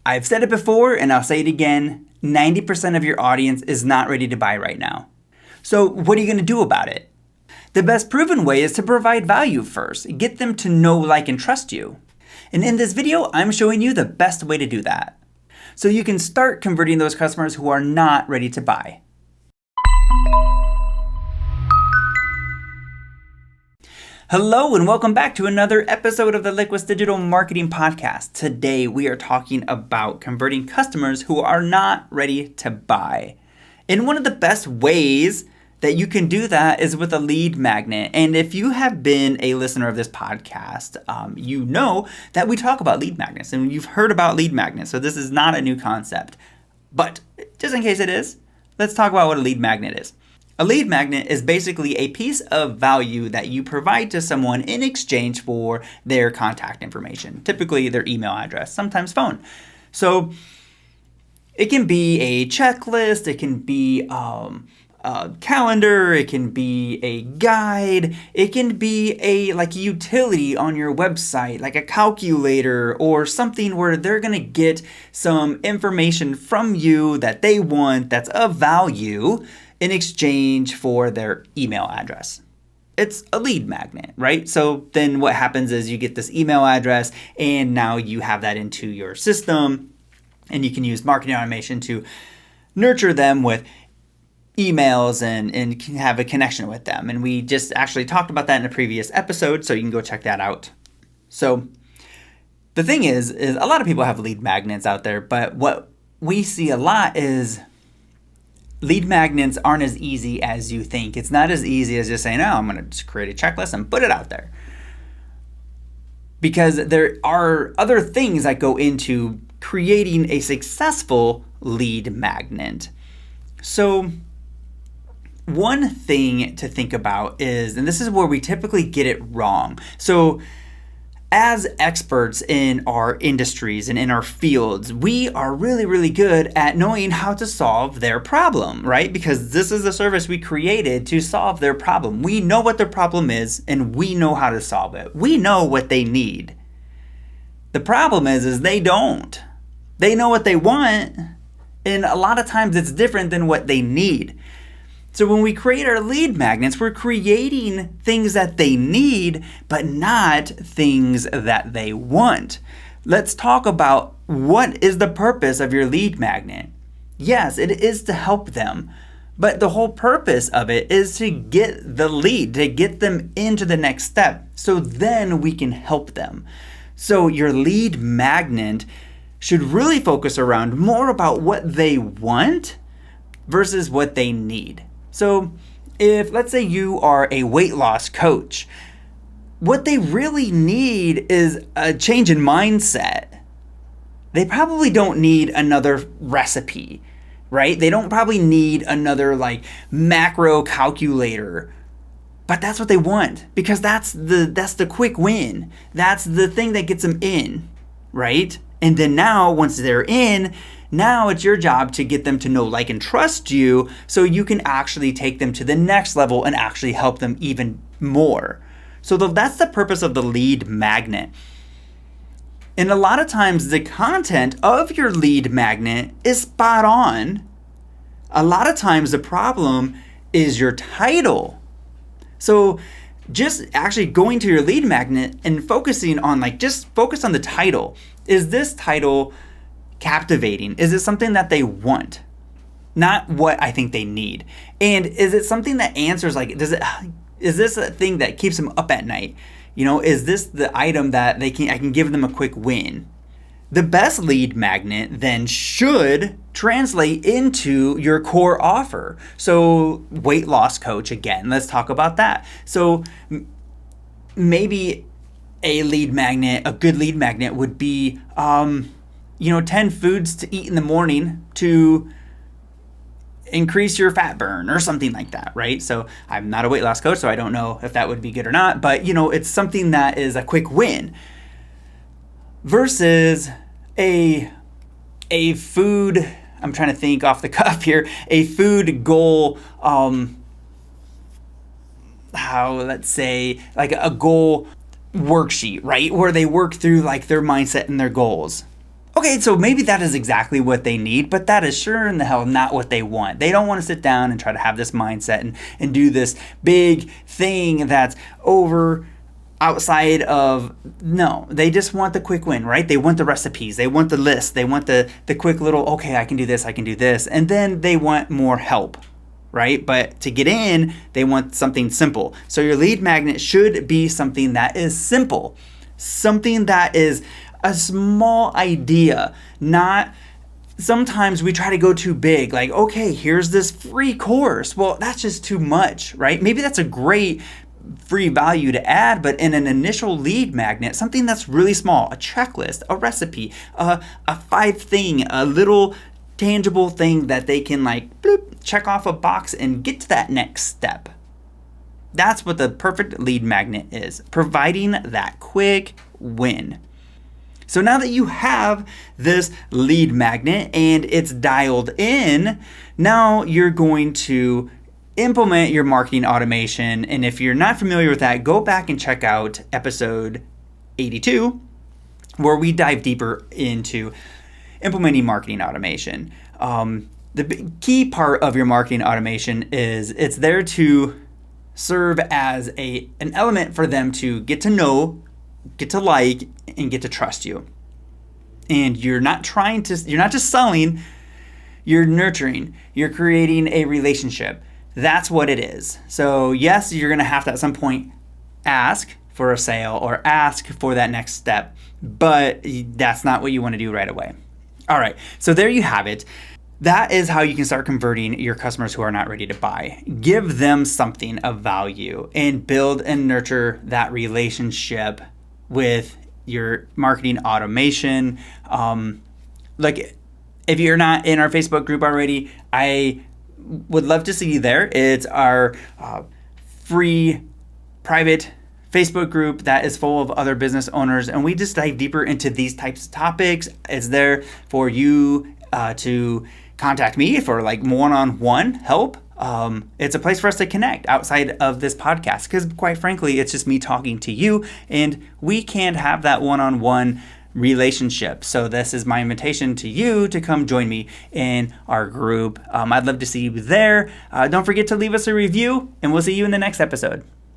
I've said it before and I'll say it again, 90% of your audience is not ready to buy right now. So what are you going to do about it? The best proven way is to provide value first. Get them to know, like, and trust you. And in this video, I'm showing you the best way to do that. So you can start converting those customers who are not ready to buy. Hello and welcome back to another episode of the Liquid Digital Marketing Podcast. Today we are talking about converting customers who are not ready to buy. And one of the best ways that you can do that is with a lead magnet. And if you have been a listener of this podcast, you know that we talk about lead magnets and you've heard about lead magnets. So this is not a new concept. But just in case it is, let's talk about what a lead magnet is. A lead magnet is basically a piece of value that you provide to someone in exchange for their contact information, typically their email address, sometimes phone. So it can be a checklist, it can be a calendar, it can be a guide, it can be a utility on your website, like a calculator or something where they're gonna get some information from you that they want that's of value in exchange for their email address. It's a lead magnet, right? So then what happens is you get this email address and now you have that into your system and you can use marketing automation to nurture them with emails and have a connection with them. And we just actually talked about that in a previous episode, so you can go check that out. So the thing is a lot of people have lead magnets out there, but what we see a lot is lead magnets aren't as easy as you think. It's not as easy as just saying, oh, I'm going to just create a checklist and put it out there. Because there are other things that go into creating a successful lead magnet. So one thing to think about is, and this is where we typically get it wrong. So as experts in our industries and in our fields, we are really, really good at knowing how to solve their problem, right? Because this is the service we created to solve their problem. We know what their problem is and we know how to solve it. We know what they need. The problem is they don't. They know what they want, and a lot of times it's different than what they need. So when we create our lead magnets, we're creating things that they need, but not things that they want. Let's talk about what is the purpose of your lead magnet. Yes, it is to help them, but the whole purpose of it is to get the lead, to get them into the next step, so then we can help them. So your lead magnet should really focus around more about what they want versus what they need. So if, let's say you are a weight loss coach, what they really need is a change in mindset. They probably don't need another recipe, right? They don't probably need another macro calculator, but that's what they want because that's the quick win. That's the thing that gets them in, right? And then now once they're in, now it's your job to get them to know, like, and trust you so you can actually take them to the next level and actually help them even more. So that's the purpose of the lead magnet. And a lot of times the content of your lead magnet is spot on. A lot of times the problem is your title. So just actually going to your lead magnet and focusing on just focus on the title. Is this title captivating? Is it something that they want? Not what I think they need. And is it something that answers is this a thing that keeps them up at night? Is this the item that I can give them a quick win? The best lead magnet then should translate into your core offer. So weight loss coach, again, let's talk about that. So maybe a good lead magnet would be 10 foods to eat in the morning to increase your fat burn or something like that, right? So I'm not a weight loss coach, so I don't know if that would be good or not, but it's something that is a quick win versus a food, I'm trying to think off the cuff here, a food goal, let's say a goal worksheet, right? Where they work through their mindset and their goals. Okay, so maybe that is exactly what they need, but that is sure in the hell not what they want. They don't want to sit down and try to have this mindset and do this big thing that's over outside of, no, they just want the quick win, right? They want the recipes, they want the list, they want the quick little, okay, I can do this, and then they want more help, right? But to get in, they want something simple. So your lead magnet should be something that is simple, something that is a small idea, not sometimes we try to go too big, like, okay, here's this free course. Well, that's just too much, right? Maybe that's a great free value to add, but in an initial lead magnet, something that's really small, a checklist, a recipe, a 5-thing, a little tangible thing that they can like bloop, check off a box and get to that next step. That's what the perfect lead magnet is, providing that quick win. So now that you have this lead magnet and it's dialed in, now you're going to implement your marketing automation. And if you're not familiar with that, go back and check out episode 82, where we dive deeper into implementing marketing automation. The key part of your marketing automation is it's there to serve as an element for them to get to know, get to like, and get to trust you. And you're not just selling, you're nurturing, you're creating a relationship. That's what it is. So yes, you're going to have to at some point ask for a sale or ask for that next step, but that's not what you want to do right away. All right, so there you have it. That is how you can start converting your customers who are not ready to buy. Give them something of value and build and nurture that relationship with your marketing automation. Like, if you're not in our Facebook group already, I would love to see you there. It's our free private Facebook group that is full of other business owners, and we just dive deeper into these types of topics. It's there for you to contact me for like one-on-one help. It's a place for us to connect outside of this podcast, because quite frankly, it's just me talking to you, and we can't have that one-on-one relationship. So this is my invitation to you to come join me in our group. I'd love to see you there. Don't forget to leave us a review, and we'll see you in the next episode.